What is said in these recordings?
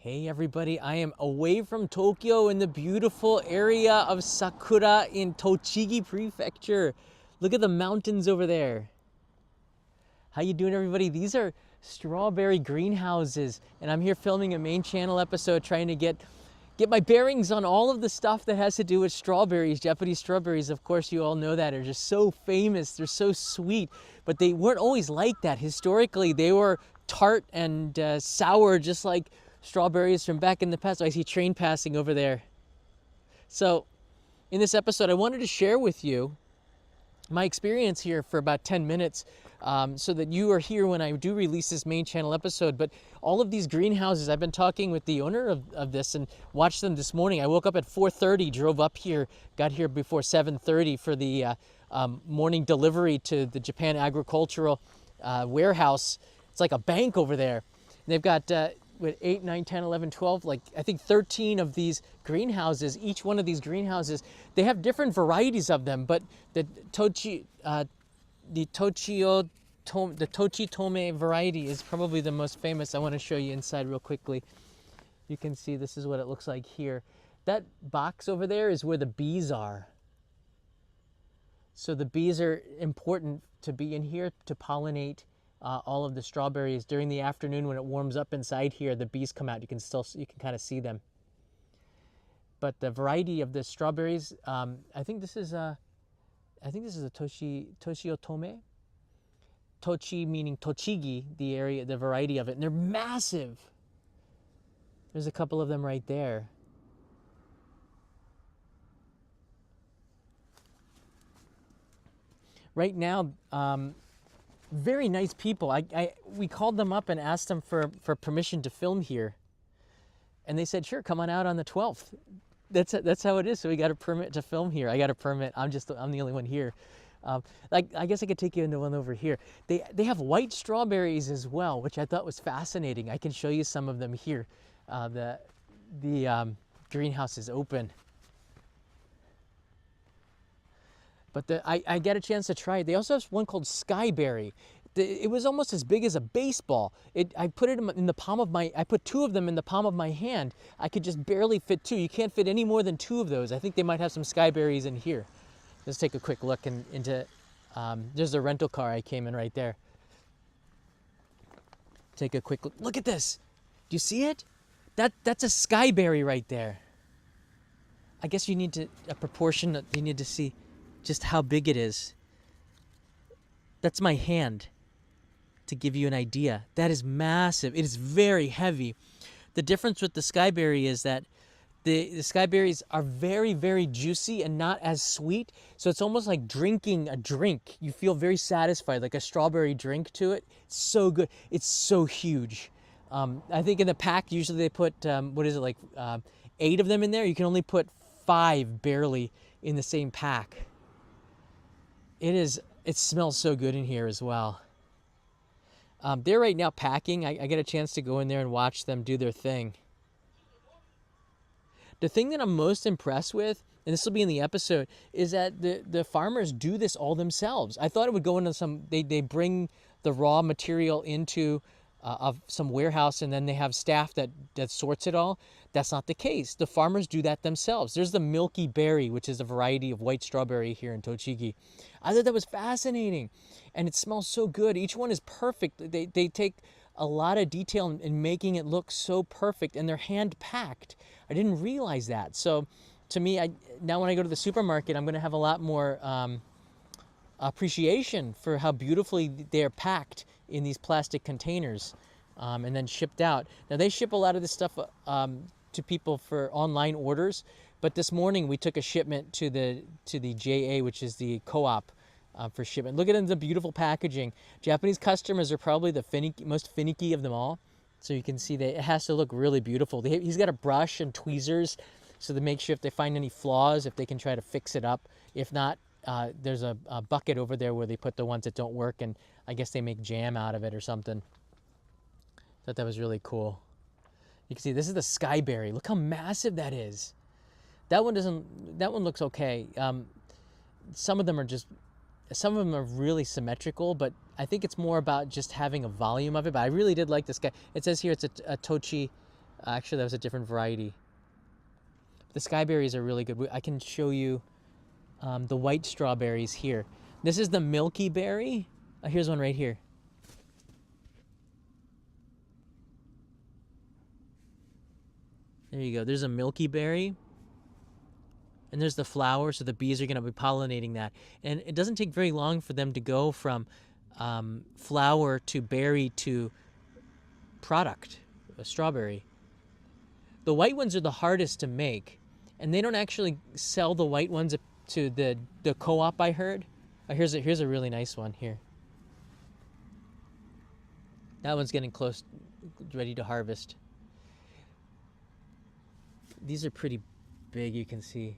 Hey everybody, I am away from Tokyo in the beautiful area of Sakura in Tochigi Prefecture. Look at the mountains over there. How you doing everybody? These are strawberry greenhouses and I'm here filming a main channel episode trying to get my bearings on all of the stuff that has to do with strawberries. Japanese strawberries, of course, you all know that, are just so famous. They're so sweet, but they weren't always like that. Historically, they were tart and sour, just like strawberries from back in the past. Oh, I see train passing over there. So in this episode, I wanted to share with you my experience here for about 10 minutes so that you are here when I do release this main channel episode. But all of these greenhouses, I've been talking with the owner of this and watched them this morning. I woke up at 4:30, drove up here, got here before 7:30 for the morning delivery to the Japan Agricultural warehouse. It's like a bank over there. And they've got with 8, 9, 10, 11, 12, like I think 13 of these greenhouses. Each one of these greenhouses, they have different varieties of them, but the Tochitome variety is probably the most famous. I want to show you inside real quickly. You can see this is what it looks like here. That box over there is where the bees are. So the bees are important to be in here to pollinate all of the strawberries. During the afternoon when it warms up inside here, the bees come out. You can kind of see them. But the variety of the strawberries, I think this is a Tochiotome. Tochi meaning Tochigi, the area, the variety of it, and they're massive. There's a couple of them right there. Right now, very nice people. We called them up and asked them for permission to film here, and they said, sure, come on out on the 12th. That's how it is. So we got a permit to film here. I got a permit. I'm the only one here. I guess I could take you into one over here. They have white strawberries as well, which I thought was fascinating. I can show you some of them here. The greenhouse is open. But I get a chance to try it. They also have one called Skyberry. It was almost as big as a baseball. I put it in the palm of my, I put 2 of them in the palm of my hand. I could just barely fit 2. You can't fit any more than 2 of those. I think they might have some Skyberries in here. Let's take a quick look into, there's a rental car. I came in right there. Take a quick look. Look at this. Do you see it? That's a Skyberry right there. I guess you need a proportion, you need to see just how big it is. That's my hand to give you an idea. That is massive. It is very heavy. The difference with the Skyberry is that the Skyberries are very, very juicy and not as sweet. So it's almost like drinking a drink. You feel very satisfied, like a strawberry drink to it. It's so good. It's so huge. I think in the pack, usually they put, 8 of them in there. You can only put 5 barely in the same pack. It smells so good in here as well. They're right now packing. I get a chance to go in there and watch them do their thing. The thing that I'm most impressed with, and this will be in the episode, is that the farmers do this all themselves. I thought it would go into they bring the raw material into some warehouse and then they have staff that sorts it all. That's not the case. The farmers do that themselves. There's the Milky Berry, which is a variety of white strawberry here in Tochigi. I thought that was fascinating, and it smells so good. Each one is perfect. They take a lot of detail in making it look so perfect, and they're hand packed. I didn't realize that. So to me, now when I go to the supermarket, I'm going to have a lot more appreciation for how beautifully they're packed in these plastic containers and then shipped out. Now they ship a lot of this stuff to people for online orders, but this morning we took a shipment to the JA, which is the co-op for shipment. Look at the beautiful packaging. Japanese customers are probably the most finicky of them all. So you can see that it has to look really beautiful. He's got a brush and tweezers so to make sure if they find any flaws, if they can try to fix it up. If not, there's a bucket over there where they put the ones that don't work, and I guess they make jam out of it or something. Thought that was really cool. You can see this is the Skyberry. Look how massive that is. That one looks okay. Some of them are really symmetrical, but I think it's more about just having a volume of it. But I really did like this guy. It says here it's a Tochi Actually, that was a different variety. The skyberries are really good. I can show you the white strawberries here. This is the milky berry. Here's one right here. There you go. There's a milky berry. And there's the flower, so the bees are going to be pollinating that. And it doesn't take very long for them to go from flower to berry to product, a strawberry. The white ones are the hardest to make, and they don't actually sell the white ones to the co-op, I heard. Here's a really nice one here. That one's getting close, ready to harvest. These are pretty big, you can see.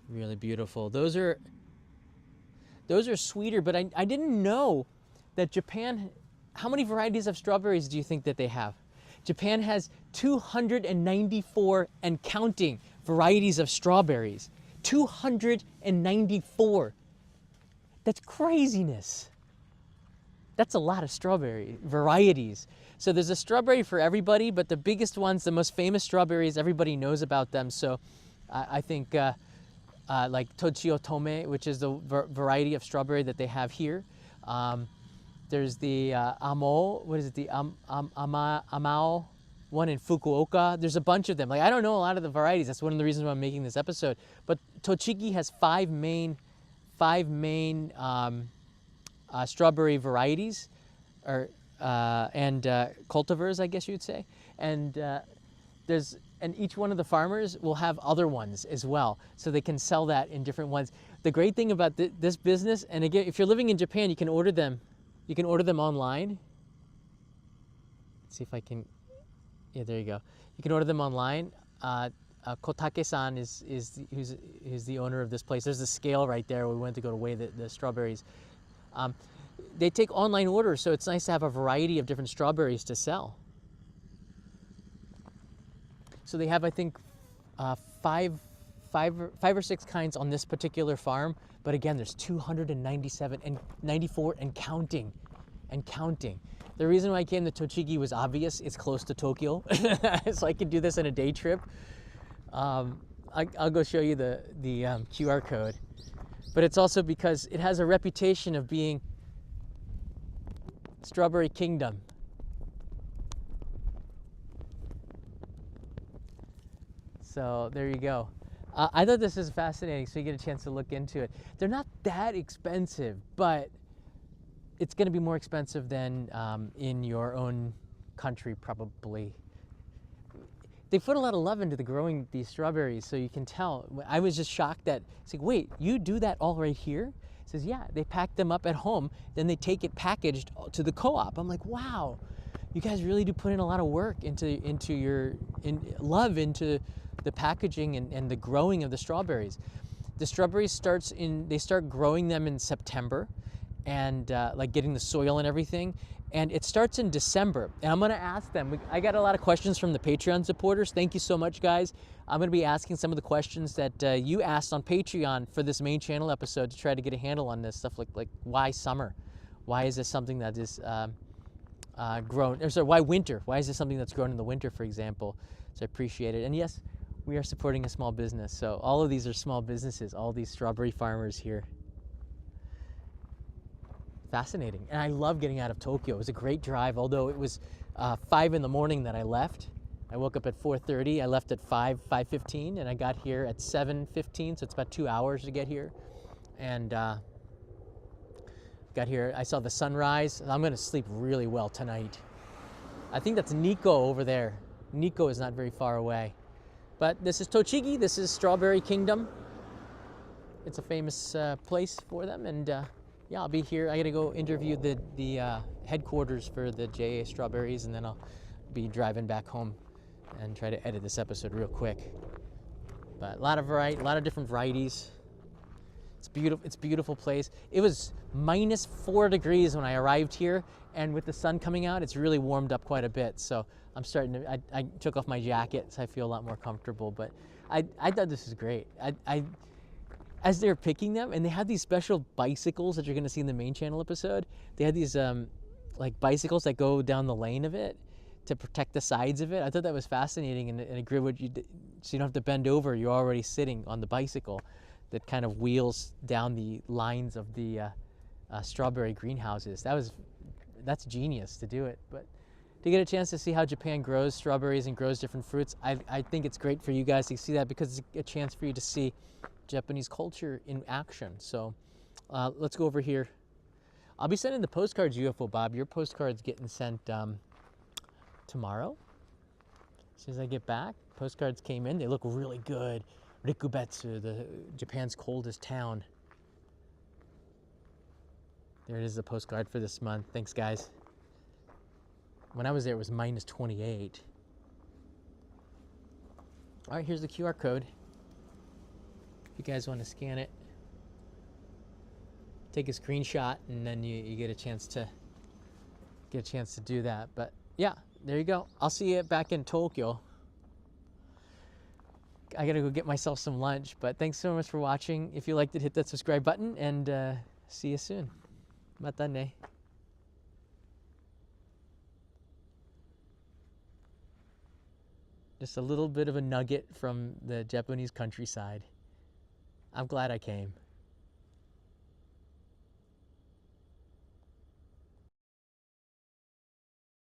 Really beautiful. Those are sweeter, but I didn't know that Japan, how many varieties of strawberries do you think that they have? Japan has 294 and counting varieties of strawberries. 294. That's craziness. That's a lot of strawberry varieties. So there's a strawberry for everybody, but the biggest ones, the most famous strawberries, everybody knows about them. So I think like Tochigi Tome, which is the variety of strawberry that they have here. There's the Amo, what is it, the Amao one in Fukuoka. There's a bunch of them. Like, I don't know a lot of the varieties. That's one of the reasons why I'm making this episode. But Tochigi has five main strawberry varieties, or and cultivars, I guess you'd say. And and each one of the farmers will have other ones as well, so they can sell that in different ones. The great thing about this business, and again, if you're living in Japan, you can order them. You can order them online. Let's see if I can. Yeah, there you go. You can order them online. Kotake-san who's the owner of this place. There's the scale right there. We went to go to weigh the strawberries. They take online orders, so it's nice to have a variety of different strawberries to sell. So they have, I think, five or six kinds on this particular farm. But again, there's 297 and 94 and counting. The reason why I came to Tochigi was obvious. It's close to Tokyo, so I could do this in a day trip. I'll go show you the QR code. But it's also because it has a reputation of being Strawberry Kingdom. So there you go. I thought this was fascinating, so you get a chance to look into it. They're not that expensive, but it's going to be more expensive than in your own country, probably. They put a lot of love into the growing these strawberries, so you can tell. I was just shocked that, it's like, wait, you do that all right here? He says, yeah, they pack them up at home, then they take it packaged to the co-op. I'm like, wow, you guys really do put in a lot of work into the packaging and the growing of the strawberries. The strawberries they start growing them in September, and like getting the soil and everything. And it starts in December. And I'm gonna ask them, I got a lot of questions from the Patreon supporters. Thank you so much, guys. I'm gonna be asking some of the questions that you asked on Patreon for this main channel episode to try to get a handle on this stuff, like why summer? Why is this something that is grown, or sorry, why winter? Why is this something that's grown in the winter, for example? So I appreciate it. And yes, we are supporting a small business. So all of these are small businesses, all these strawberry farmers here. Fascinating. And I love getting out of Tokyo. It was a great drive, although it was 5 in the morning that I left. I woke up at 4:30. I left at 5:15, and I got here at 7:15, so it's about 2 hours to get here. And got here, I saw the sunrise. I'm gonna sleep really well tonight. I think that's Nikko over there. Nikko is not very far away. But this is Tochigi, this is Strawberry Kingdom. It's a famous place for them, and yeah, I'll be here. I gotta go interview the headquarters for the JA Strawberries, and then I'll be driving back home and try to edit this episode real quick. But a lot of different varieties. It's beautiful. It's a beautiful place. It was -4 degrees when I arrived here, and with the sun coming out, it's really warmed up quite a bit. So I'm starting to. I took off my jacket, so I feel a lot more comfortable. But I thought this was great. As they're picking them, and they had these special bicycles that you're going to see in the main channel episode. They had these like bicycles that go down the lane of it to protect the sides of it. I thought that was fascinating, and a grid would so you don't have to bend over. You're already sitting on the bicycle that kind of wheels down the lines of the strawberry greenhouses. That's genius to do it. But to get a chance to see how Japan grows strawberries and grows different fruits, I think it's great for you guys to see that, because it's a chance for you to see Japanese culture in action. So let's go over here. I'll be sending the postcards, UFO Bob. Your postcard's getting sent tomorrow. As soon as I get back, postcards came in. They look really good. Rikubetsu, Japan's coldest town. There it is, the postcard for this month. Thanks, guys. When I was there, it was minus 28. All right, here's the QR code. If you guys want to scan it, take a screenshot, and then you get a chance to do that. But yeah, there you go. I'll see you back in Tokyo. I gotta go get myself some lunch, but thanks so much for watching. If you liked it, hit that subscribe button, and see you soon. Mata ne. Just a little bit of a nugget from the Japanese countryside. I'm glad I came.